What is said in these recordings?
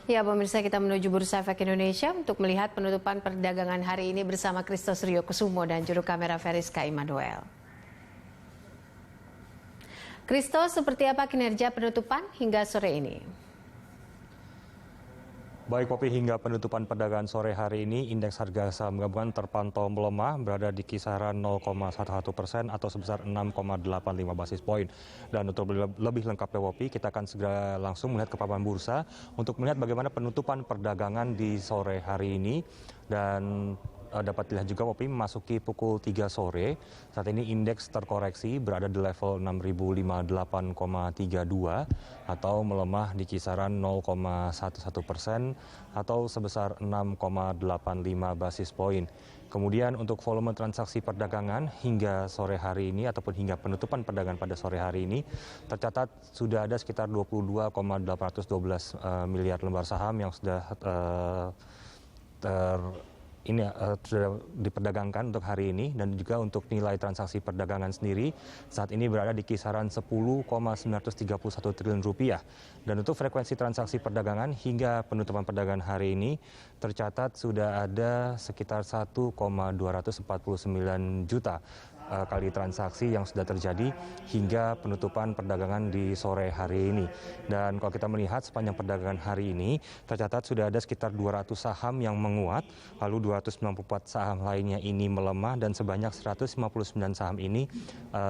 Ya, pemirsa, kita menuju Bursa Efek Indonesia untuk melihat penutupan perdagangan hari ini bersama Christo Suryokusumo dan juru kamera Veriska Immanuel. Christo, seperti apa kinerja penutupan hingga sore ini? Baik Popi, hingga penutupan perdagangan sore hari ini, indeks harga saham gabungan terpantau melemah, berada di kisaran 0,11% atau sebesar 6,85 basis poin. Dan untuk lebih lengkapnya Popi, kita akan segera langsung melihat ke papan bursa untuk melihat bagaimana penutupan perdagangan di sore hari ini. Dan dapat dilihat juga Popi, memasuki pukul 3 sore, saat ini indeks terkoreksi berada di level 6.058,32 atau melemah di kisaran 0,11% atau sebesar 6,85 basis poin. Kemudian untuk volume transaksi perdagangan hingga sore hari ini ataupun hingga penutupan perdagangan pada sore hari ini tercatat sudah ada sekitar 22,812 miliar lembar saham yang sudah sudah diperdagangkan untuk hari ini, dan juga untuk nilai transaksi perdagangan sendiri saat ini berada di kisaran 10,931 triliun rupiah. Dan untuk frekuensi transaksi perdagangan hingga penutupan perdagangan hari ini tercatat sudah ada sekitar 1,249 juta kali transaksi yang sudah terjadi hingga penutupan perdagangan di sore hari ini. Dan kalau kita melihat sepanjang perdagangan hari ini tercatat sudah ada sekitar 200 saham yang menguat, lalu 294 saham lainnya ini melemah, dan sebanyak 159 saham ini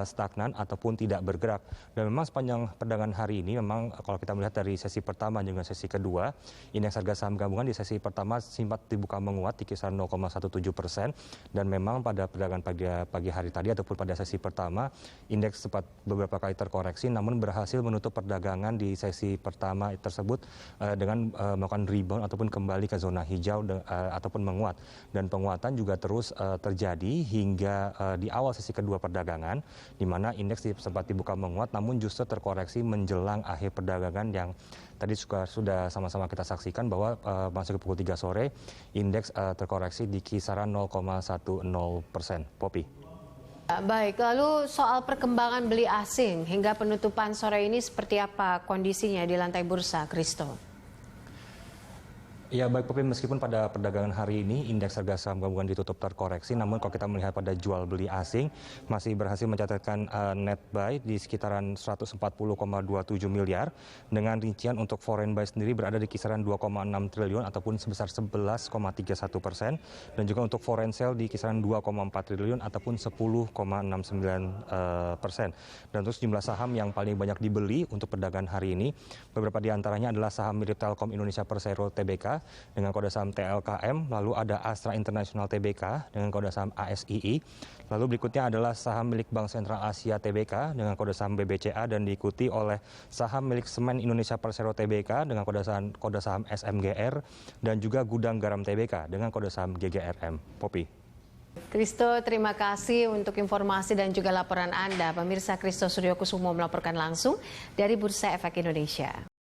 stagnan ataupun tidak bergerak. Dan memang sepanjang perdagangan hari ini memang kalau kita melihat dari sesi pertama dan juga sesi kedua, indeks harga saham gabungan di sesi pertama sempat dibuka menguat di kisaran 0,17%, dan memang pada perdagangan pagi hari tadi ataupun pada sesi pertama indeks sempat beberapa kali terkoreksi, namun berhasil menutup perdagangan di sesi pertama tersebut dengan melakukan rebound ataupun kembali ke zona hijau ataupun menguat. Dan penguatan juga terus terjadi hingga di awal sesi kedua perdagangan, di mana indeks sempat dibuka menguat namun justru terkoreksi menjelang akhir perdagangan yang tadi sudah sama-sama kita saksikan bahwa masuk ke pukul 3 sore indeks terkoreksi di kisaran 0,10%. Popi. Baik, lalu soal perkembangan beli asing hingga penutupan sore ini seperti apa kondisinya di lantai bursa, Christo? Ya baik Popi, meskipun pada perdagangan hari ini indeks harga saham gabungan ditutup terkoreksi, namun kalau kita melihat pada jual beli asing masih berhasil mencatatkan net buy di sekitaran 140,27 miliar, dengan rincian untuk foreign buy sendiri berada di kisaran 2,6 triliun ataupun sebesar 11,31%, dan juga untuk foreign sell di kisaran 2,4 triliun ataupun 10,69%. Dan untuk jumlah saham yang paling banyak dibeli untuk perdagangan hari ini, beberapa di antaranya adalah saham mirip Telkom Indonesia Persero Tbk dengan kode saham TLKM, lalu ada Astra International Tbk dengan kode saham ASII, lalu berikutnya adalah saham milik Bank Sentral Asia Tbk dengan kode saham BBCA, dan diikuti oleh saham milik Semen Indonesia Persero Tbk dengan kode saham SMGR, dan juga Gudang Garam Tbk dengan kode saham GGRM. Popi. Christo, terima kasih untuk informasi dan juga laporan Anda. Pemirsa, Christo Suryokusumo melaporkan langsung dari Bursa Efek Indonesia.